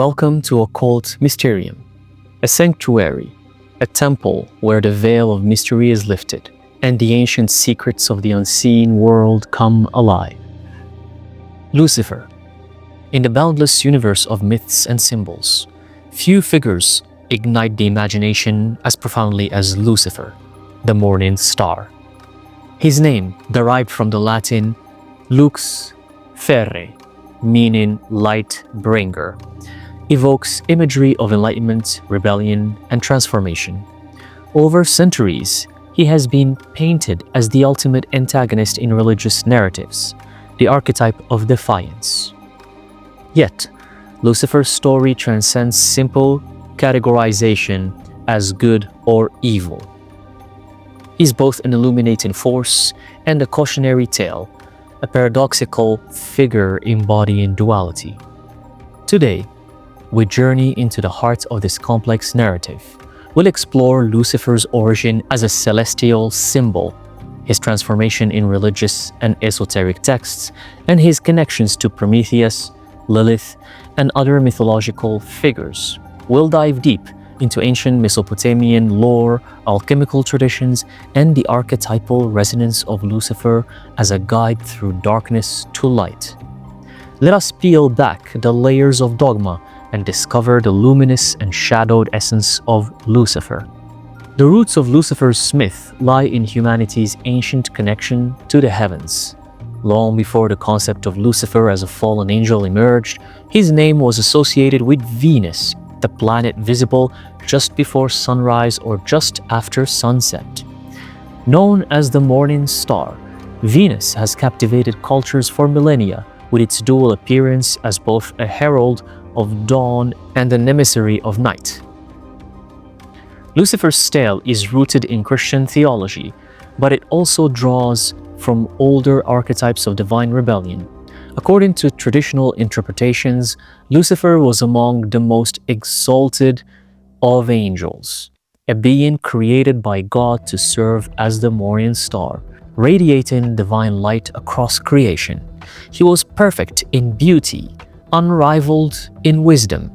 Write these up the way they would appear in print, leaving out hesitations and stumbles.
Welcome to Occult Mysterium, a sanctuary, a temple where the veil of mystery is lifted and the ancient secrets of the unseen world come alive. Lucifer. In the boundless universe of myths and symbols, few figures ignite the imagination as profoundly as Lucifer, the morning star. His name, derived from the Latin lux ferre, meaning light bringer, evokes imagery of enlightenment, rebellion, and transformation. Over centuries, he has been painted as the ultimate antagonist in religious narratives, the archetype of defiance. Yet, Lucifer's story transcends simple categorization as good or evil. He's both an illuminating force and a cautionary tale, a paradoxical figure embodying duality. Today, we journey into the heart of this complex narrative. We'll explore Lucifer's origin as a celestial symbol, his transformation in religious and esoteric texts, and his connections to Prometheus, Lilith, and other mythological figures. We'll dive deep into ancient Mesopotamian lore, alchemical traditions, and the archetypal resonance of Lucifer as a guide through darkness to light. Let us peel back the layers of dogma and discover the luminous and shadowed essence of Lucifer. The roots of Lucifer's myth lie in humanity's ancient connection to the heavens. Long before the concept of Lucifer as a fallen angel emerged, his name was associated with Venus, the planet visible just before sunrise or just after sunset. Known as the morning star, Venus has captivated cultures for millennia with its dual appearance as both a herald of dawn and an emissary of night. Lucifer's tale is rooted in Christian theology, but it also draws from older archetypes of divine rebellion. According to traditional interpretations, Lucifer was among the most exalted of angels, a being created by God to serve as the morning star, radiating divine light across creation. He was perfect in beauty, unrivaled in wisdom,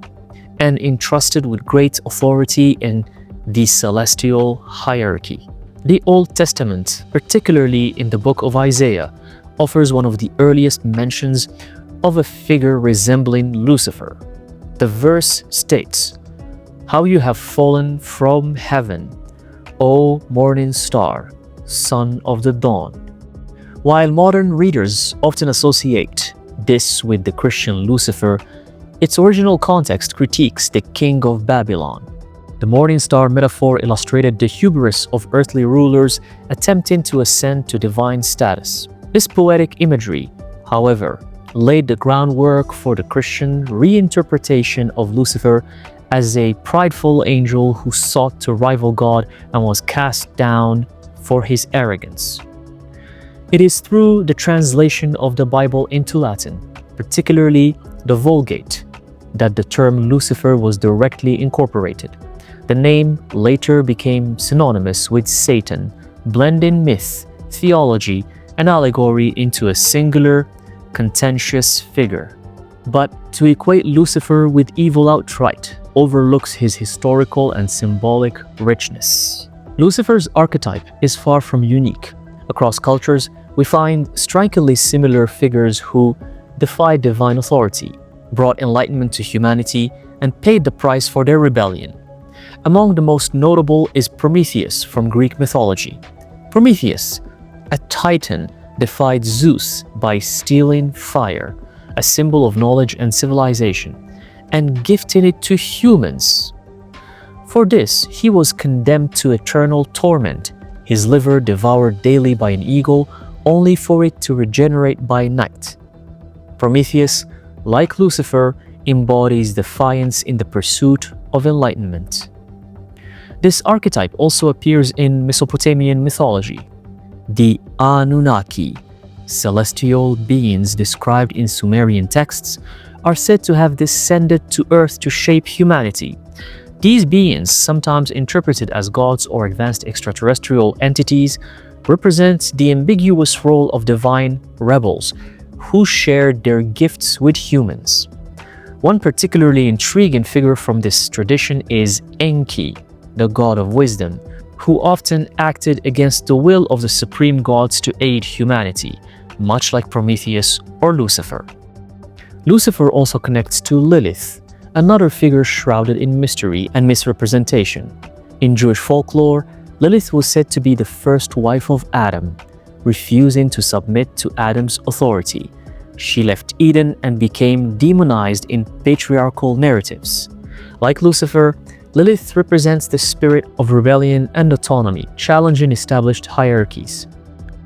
and entrusted with great authority in the celestial hierarchy. The Old Testament, particularly in the book of Isaiah, offers one of the earliest mentions of a figure resembling Lucifer. The verse states, "How you have fallen from heaven, O morning star, son of the dawn." While modern readers often associate this with the Christian Lucifer, its original context critiques the king of Babylon. The morning star metaphor illustrated the hubris of earthly rulers attempting to ascend to divine status. This poetic imagery, however, laid the groundwork for the Christian reinterpretation of Lucifer as a prideful angel who sought to rival God and was cast down for his arrogance. It is through the translation of the Bible into Latin, particularly the Vulgate, that the term Lucifer was directly incorporated. The name later became synonymous with Satan, blending myth, theology, and allegory into a singular, contentious figure. But to equate Lucifer with evil outright overlooks his historical and symbolic richness. Lucifer's archetype is far from unique. Across cultures, we find strikingly similar figures who defied divine authority, brought enlightenment to humanity, and paid the price for their rebellion. Among the most notable is Prometheus from Greek mythology. Prometheus, a titan, defied Zeus by stealing fire, a symbol of knowledge and civilization, and gifting it to humans. For this, he was condemned to eternal torment, his liver devoured daily by an eagle, only for it to regenerate by night. Prometheus, like Lucifer, embodies defiance in the pursuit of enlightenment. This archetype also appears in Mesopotamian mythology. The Anunnaki, celestial beings described in Sumerian texts, are said to have descended to Earth to shape humanity. These beings, sometimes interpreted as gods or advanced extraterrestrial entities, represent the ambiguous role of divine rebels who shared their gifts with humans. One particularly intriguing figure from this tradition is Enki, the god of wisdom, who often acted against the will of the supreme gods to aid humanity, much like Prometheus or Lucifer. Lucifer also connects to Lilith, another figure shrouded in mystery and misrepresentation. In Jewish folklore, Lilith was said to be the first wife of Adam, refusing to submit to Adam's authority. She left Eden and became demonized in patriarchal narratives. Like Lucifer, Lilith represents the spirit of rebellion and autonomy, challenging established hierarchies.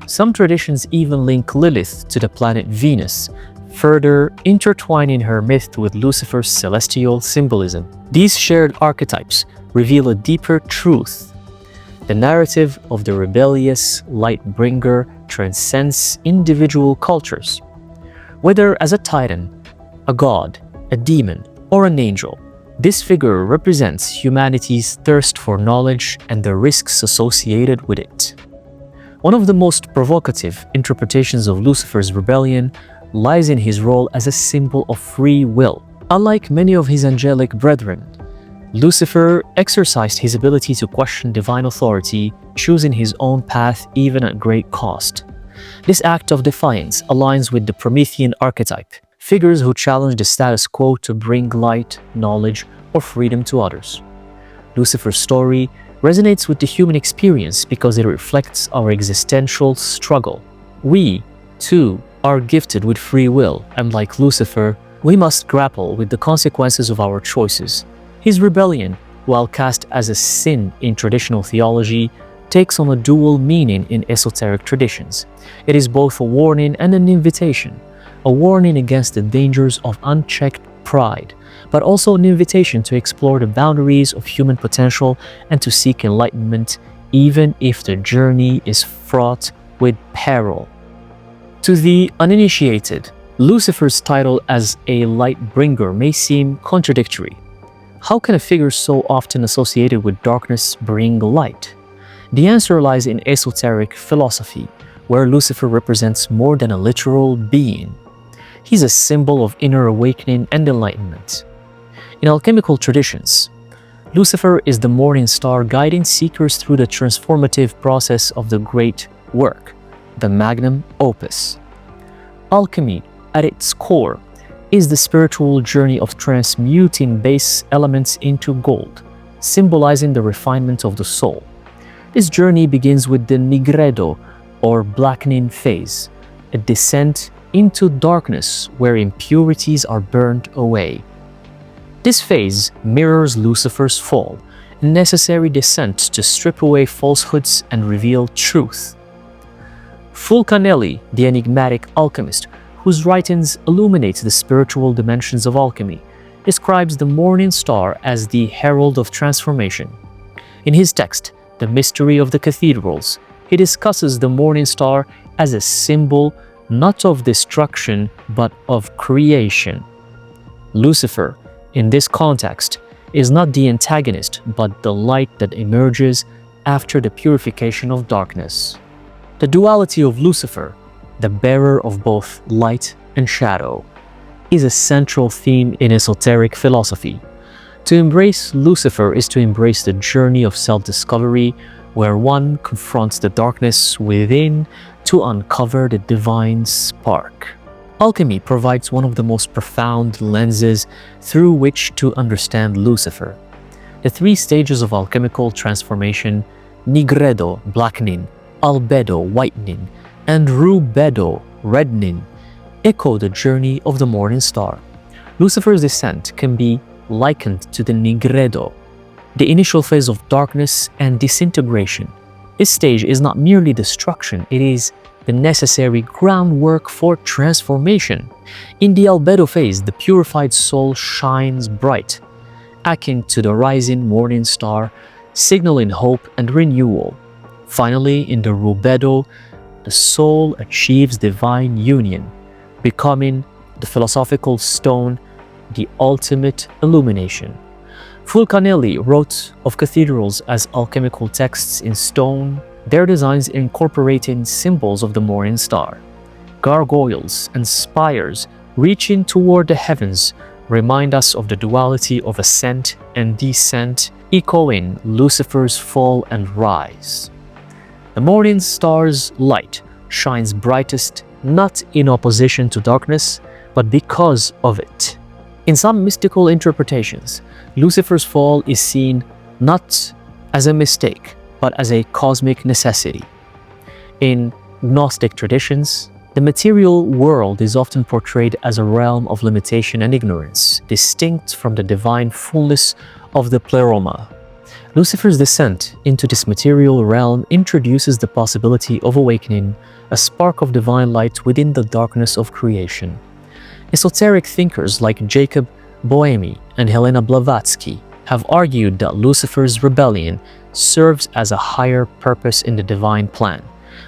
Some traditions even link Lilith to the planet Venus, further intertwining her myth with Lucifer's celestial symbolism. These shared archetypes reveal a deeper truth. The narrative of the rebellious light bringer transcends individual cultures. Whether as a titan, a god, a demon, or an angel, this figure represents humanity's thirst for knowledge and the risks associated with it. One of the most provocative interpretations of Lucifer's rebellion lies in his role as a symbol of free will. Unlike many of his angelic brethren, Lucifer exercised his ability to question divine authority, choosing his own path even at great cost. This act of defiance aligns with the Promethean archetype, figures who challenge the status quo to bring light, knowledge, or freedom to others. Lucifer's story resonates with the human experience because it reflects our existential struggle. We, too, are gifted with free will, and like Lucifer, we must grapple with the consequences of our choices. His rebellion, while cast as a sin in traditional theology, takes on a dual meaning in esoteric traditions. It is both a warning and an invitation, a warning against the dangers of unchecked pride, but also an invitation to explore the boundaries of human potential and to seek enlightenment, even if the journey is fraught with peril. To the uninitiated, Lucifer's title as a light bringer may seem contradictory. How can a figure so often associated with darkness bring light? The answer lies in esoteric philosophy, where Lucifer represents more than a literal being. He's a symbol of inner awakening and enlightenment. In alchemical traditions, Lucifer is the morning star guiding seekers through the transformative process of the great work, the magnum opus. Alchemy, at its core, is the spiritual journey of transmuting base elements into gold, symbolizing the refinement of the soul. This journey begins with the nigredo, or blackening phase, a descent into darkness where impurities are burned away. This phase mirrors Lucifer's fall, a necessary descent to strip away falsehoods and reveal truth. Fulcanelli, the enigmatic alchemist, whose writings illuminate the spiritual dimensions of alchemy, describes the morning star as the herald of transformation. In his text, The Mystery of the Cathedrals, he discusses the morning star as a symbol not of destruction but of creation. Lucifer, in this context, is not the antagonist but the light that emerges after the purification of darkness. The duality of Lucifer, the bearer of both light and shadow, is a central theme in esoteric philosophy. To embrace Lucifer is to embrace the journey of self-discovery, where one confronts the darkness within to uncover the divine spark. Alchemy provides one of the most profound lenses through which to understand Lucifer. The three stages of alchemical transformation, nigredo, blackening, albedo, whitening, and rubedo, reddening, echo the journey of the morning star. Lucifer's descent can be likened to the nigredo, the initial phase of darkness and disintegration. This stage is not merely destruction, it is the necessary groundwork for transformation. In the albedo phase, the purified soul shines bright, akin to the rising morning star, signaling hope and renewal. Finally, in the rubedo, the soul achieves divine union, becoming the philosophical stone, the ultimate illumination. Fulcanelli wrote of cathedrals as alchemical texts in stone, their designs incorporating symbols of the morning star. Gargoyles and spires reaching toward the heavens remind us of the duality of ascent and descent, echoing Lucifer's fall and rise. The morning star's light shines brightest not in opposition to darkness, but because of it. In some mystical interpretations, Lucifer's fall is seen not as a mistake, but as a cosmic necessity. In Gnostic traditions, the material world is often portrayed as a realm of limitation and ignorance, distinct from the divine fullness of the pleroma. Lucifer's descent into this material realm introduces the possibility of awakening a spark of divine light within the darkness of creation. Esoteric thinkers like Jacob Boehme and Helena Blavatsky have argued that Lucifer's rebellion serves as a higher purpose in the divine plan.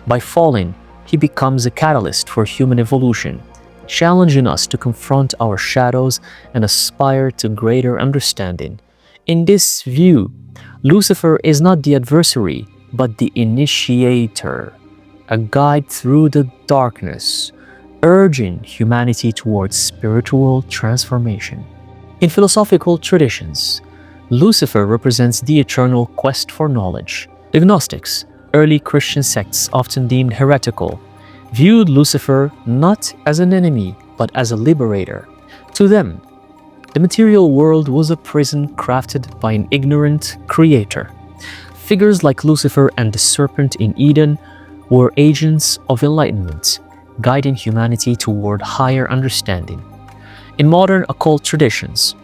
By falling, he becomes a catalyst for human evolution, challenging us to confront our shadows and aspire to greater understanding. In this view, Lucifer is not the adversary, but the initiator, a guide through the darkness, urging humanity towards spiritual transformation. In philosophical traditions, Lucifer represents the eternal quest for knowledge. The Gnostics, early Christian sects often deemed heretical, viewed Lucifer not as an enemy, but as a liberator. To them, the material world was a prison crafted by an ignorant creator. Figures like Lucifer and the serpent in Eden were agents of enlightenment, guiding humanity toward higher understanding. In modern occult traditions,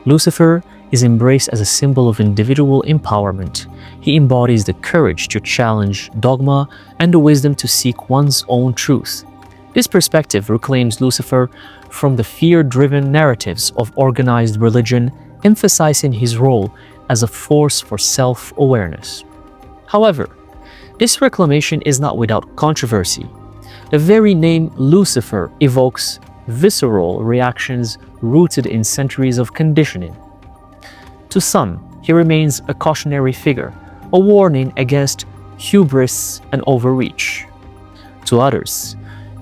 Lucifer is embraced as a symbol of individual empowerment. He embodies the courage to challenge dogma and the wisdom to seek one's own truth. This perspective reclaims Lucifer from the fear-driven narratives of organized religion, emphasizing his role as a force for self-awareness. However, this reclamation is not without controversy. The very name Lucifer evokes visceral reactions rooted in centuries of conditioning. To some, he remains a cautionary figure, a warning against hubris and overreach. To others,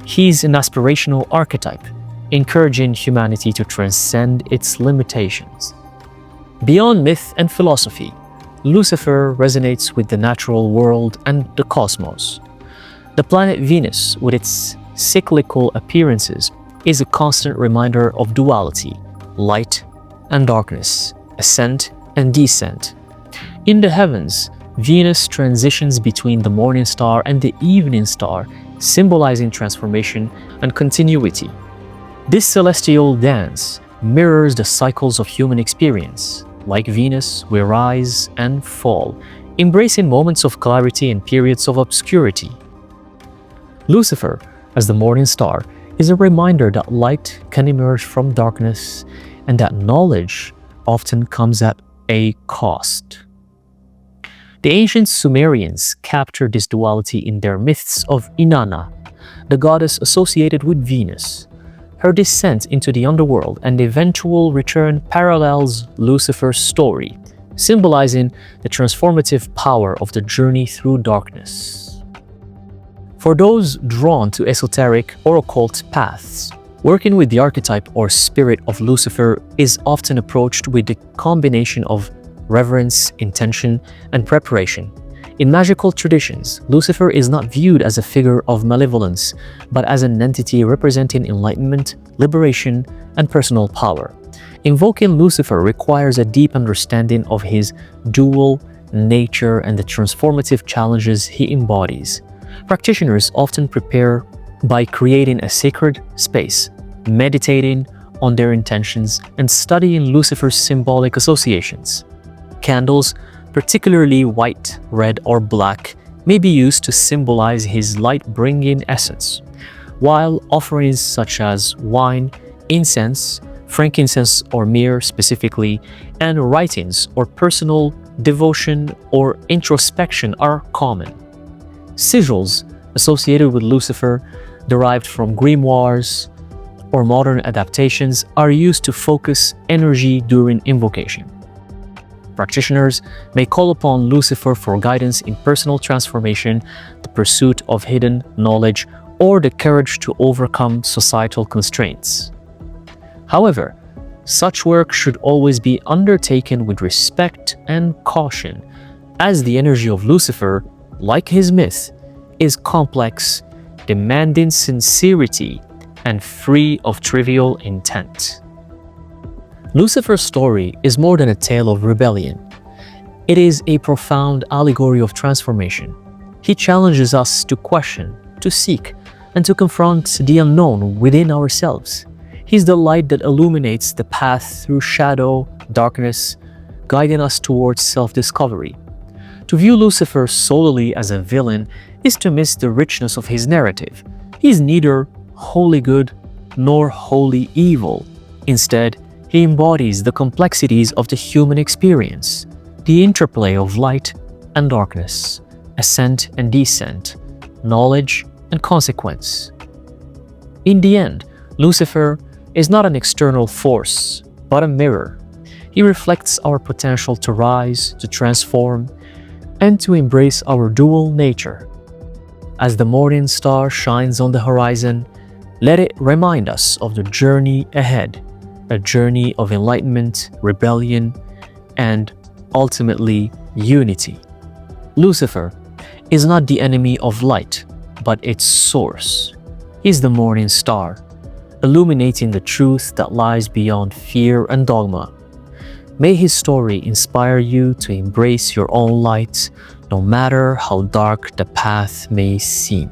he's an aspirational archetype, encouraging humanity to transcend its limitations. Beyond myth and philosophy, Lucifer resonates with the natural world and the cosmos. The planet Venus, with its cyclical appearances, is a constant reminder of duality, light and darkness, ascent and descent. In the heavens, Venus transitions between the morning star and the evening star, symbolizing transformation and continuity. This celestial dance mirrors the cycles of human experience. Like Venus, we rise and fall, embracing moments of clarity and periods of obscurity. Lucifer, as the morning star, is a reminder that light can emerge from darkness and that knowledge often comes at a cost. The ancient Sumerians captured this duality in their myths of Inanna, the goddess associated with Venus. Her descent into the underworld and eventual return parallels Lucifer's story, symbolizing the transformative power of the journey through darkness. For those drawn to esoteric or occult paths, working with the archetype or spirit of Lucifer is often approached with the combination of reverence, intention, and preparation. In magical traditions, Lucifer is not viewed as a figure of malevolence, but as an entity representing enlightenment, liberation, and personal power. Invoking Lucifer requires a deep understanding of his dual nature and the transformative challenges he embodies. Practitioners often prepare by creating a sacred space, meditating on their intentions, and studying Lucifer's symbolic associations. Candles, particularly white, red, or black, may be used to symbolize his light-bringing essence, while offerings such as wine, incense, frankincense or myrrh specifically, and writings or personal devotion or introspection are common. Sigils associated with Lucifer, derived from grimoires or modern adaptations, are used to focus energy during invocation. Practitioners may call upon Lucifer for guidance in personal transformation, the pursuit of hidden knowledge, or the courage to overcome societal constraints. However, Such work should always be undertaken with respect and caution, as the energy of Lucifer, like his myth, is complex, demanding sincerity, and free of trivial intent. Lucifer's story is more than a tale of rebellion. It is a profound allegory of transformation. He challenges us to question, to seek, and to confront the unknown within ourselves. He's the light that illuminates the path through shadow, darkness, guiding us towards self-discovery. To view Lucifer solely as a villain is to miss the richness of his narrative. He's neither wholly good nor wholly evil. Instead, he embodies the complexities of the human experience, the interplay of light and darkness, ascent and descent, knowledge and consequence. In the end, Lucifer is not an external force, but a mirror. He reflects our potential to rise, to transform, and to embrace our dual nature. As the morning star shines on the horizon, let it remind us of the journey ahead, a journey of enlightenment, rebellion, and ultimately unity. Lucifer is not the enemy of light, but its source. He is the morning star, illuminating the truth that lies beyond fear and dogma. May his story inspire you to embrace your own light, no matter how dark the path may seem.